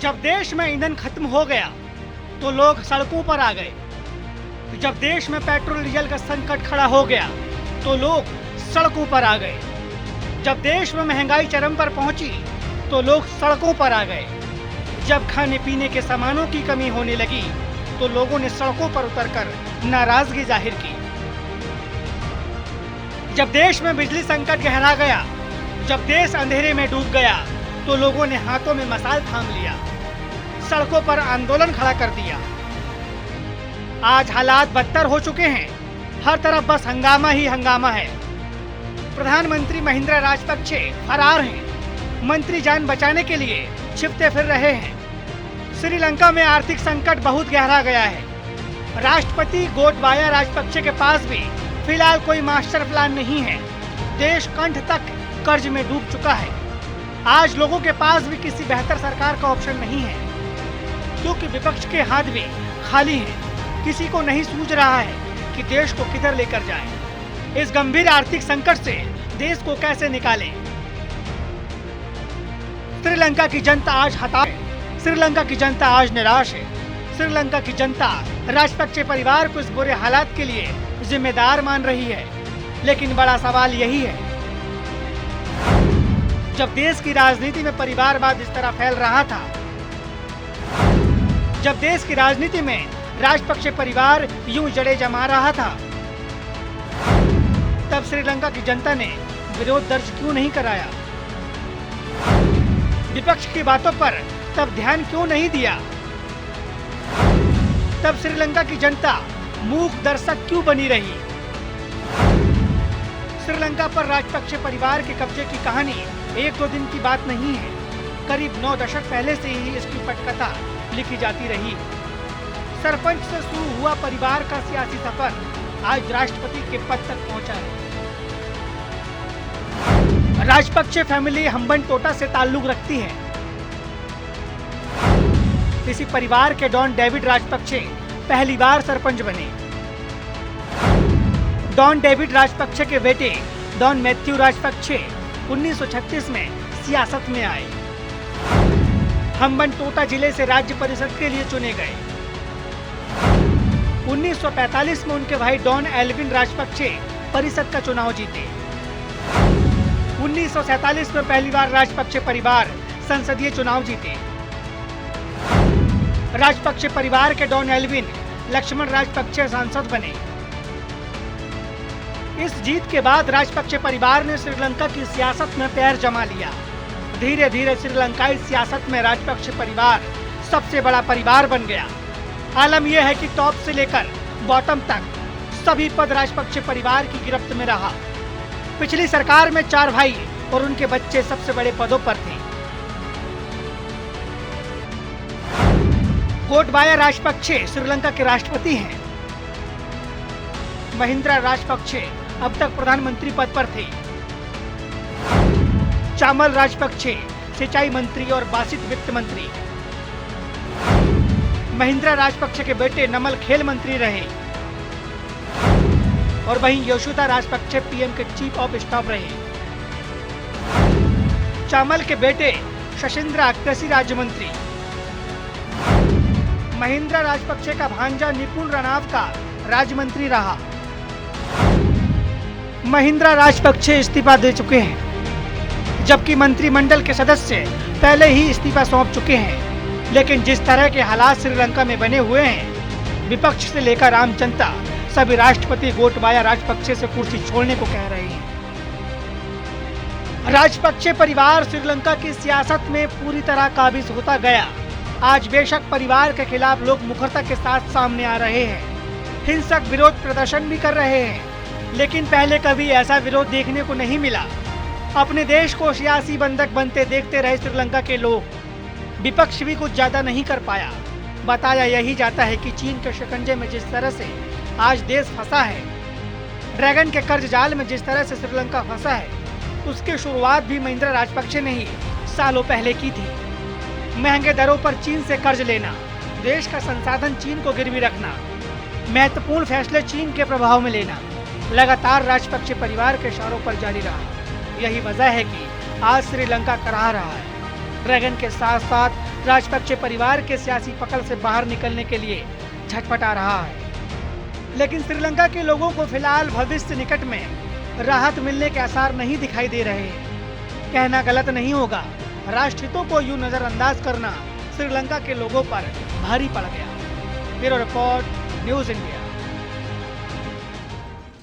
जब देश में ईंधन खत्म हो गया तो लोग सड़कों पर आ गए। जब देश में पेट्रोल डीजल का संकट खड़ा हो गया तो लोग सड़कों पर आ गए। जब देश में महंगाई चरम पर पहुंची तो लोग सड़कों पर आ गए। जब खाने पीने के सामानों की कमी होने लगी तो लोगों ने सड़कों पर उतरकर नाराजगी जाहिर की। जब देश में बिजली संकट गहरा गया, जब देश अंधेरे में डूब गया तो लोगों ने हाथों में मशाल थाम लिया, सड़कों पर आंदोलन खड़ा कर दिया। आज हालात बदतर हो चुके हैं। हर तरफ बस हंगामा ही हंगामा है। प्रधानमंत्री महिंद्रा राजपक्षे फरार हैं। मंत्री जान बचाने के लिए छिपते फिर रहे हैं। श्रीलंका में आर्थिक संकट बहुत गहरा गया है। राष्ट्रपति गोटबाया राजपक्षे के पास भी फिलहाल कोई मास्टर प्लान नहीं है। देश कंठ तक कर्ज में डूब चुका है। आज लोगों के पास भी किसी बेहतर सरकार का ऑप्शन नहीं है, क्योंकि विपक्ष के हाथ भी खाली हैं। किसी को नहीं सूझ रहा है कि देश को किधर लेकर जाए। इस गंभीर आर्थिक संकट से देश को कैसे निकालें। श्रीलंका की जनता आज हताश है। श्रीलंका की जनता आज निराश है। श्रीलंका की जनता राजपक्षे परिवार को इस बुरे हालात के लिए जिम्मेदार मान रही है। लेकिन बड़ा सवाल यही है, जब देश की राजनीति में परिवारवाद इस तरह फैल रहा था, जब देश की राजनीति में राजपक्षे परिवार यूं जड़ें जमा रहा था, तब श्रीलंका की जनता ने विरोध दर्ज क्यों नहीं कराया? विपक्ष की बातों पर तब ध्यान क्यों नहीं दिया? तब श्रीलंका की जनता मूक दर्शक क्यों बनी रही? श्रीलंका पर राजपक्षे परिवार के कब्जे की कहानी एक दो दिन की बात नहीं है। करीब 9 दशक पहले से ही इसकी पटकथा लिखी जाती रही। सरपंच से शुरू हुआ परिवार का सियासी सफर आज राष्ट्रपति के पद तक पहुंचा है। राजपक्षे फैमिली हम्बनटोटा से ताल्लुक रखती है। इसी परिवार के डॉन डेविड राजपक्षे पहली बार सरपंच बने। डॉन डेविड राजपक्षे के बेटे डॉन मैथ्यू राजपक्षे 1936 में सियासत में आए। हम्बनटोटा जिले से राज्य परिषद के लिए चुने गए। 1945 में उनके भाई डॉन एल्विन राजपक्षे परिषद का चुनाव जीते। 1947 में पहली बार राजपक्षे परिवार संसदीय चुनाव जीते। राजपक्षे परिवार के डॉन एल्विन लक्ष्मण राजपक्षे सांसद बने। इस जीत के बाद राजपक्षे परिवार ने श्रीलंका की सियासत में पैर जमा लिया। धीरे धीरे श्रीलंकाई सियासत में राजपक्षे परिवार सबसे बड़ा परिवार बन गया। आलम यह है कि टॉप से लेकर बॉटम तक सभी पद राजपक्षे परिवार की गिरफ्त में रहा। पिछली सरकार में 4 भाई और उनके बच्चे सबसे बड़े पदों पर थे। गोटबाया राजपक्षे श्रीलंका के राष्ट्रपति हैं। महिंद्रा राजपक्षे अब तक प्रधानमंत्री पद पर थे। चामल राजपक्षे सिंचाई मंत्री और बासित वित्त मंत्री। महिंद्रा राजपक्षे के बेटे नमल खेल मंत्री रहे और वहीं योशिता राजपक्षे पीएम के चीफ ऑफ स्टाफ रहे। चामल के बेटे शशिंद्रा कृषि राज्य मंत्री। महिंद्रा राजपक्षे का भांजा निपुण रनाव का राज्य मंत्री रहा। महिंद्रा राजपक्षे इस्तीफा दे चुके हैं, जबकि मंत्रिमंडल के सदस्य पहले ही इस्तीफा सौंप चुके हैं। लेकिन जिस तरह के हालात श्रीलंका में बने हुए हैं, विपक्ष से लेकर आम जनता सभी राष्ट्रपति गोटबाया राजपक्षे से कुर्सी छोड़ने को कह रहे हैं। राजपक्षे परिवार श्रीलंका की सियासत में पूरी तरह काबिज होता गया। आज बेशक परिवार के खिलाफ लोग मुखरता के साथ सामने आ रहे हैं, हिंसक विरोध प्रदर्शन भी कर रहे हैं, लेकिन पहले कभी ऐसा विरोध देखने को नहीं मिला। अपने देश को सियासी बंधक बनते देखते रहे श्रीलंका के लोग। विपक्ष भी कुछ ज्यादा नहीं कर पाया। बताया यही जाता है कि चीन के शिकंजे में जिस तरह से आज देश फंसा है, ड्रैगन के कर्ज जाल में जिस तरह से श्रीलंका फंसा है, उसकी शुरुआत भी महिंद्रा राजपक्षे ने ही सालों पहले की थी। महंगे दरों पर चीन से कर्ज लेना, देश का संसाधन चीन को गिरवी रखना, महत्वपूर्ण फैसले चीन के प्रभाव में लेना लगातार राजपक्षे परिवार के इशारों पर जारी रहा। यही वजह है कि आज श्रीलंका कराह रहा है। ड्रैगन के साथ साथ राजपक्षे परिवार के सियासी पकड़ से बाहर निकलने के लिए झटपटा रहा है। लेकिन श्रीलंका के लोगों को फिलहाल भविष्य निकट में राहत मिलने के आसार नहीं दिखाई दे रहे। कहना गलत नहीं होगा, राष्ट्रहितों को यूं नजरअंदाज करना श्रीलंका के लोगों पर भारी पड़ गया। Bureau report, news India.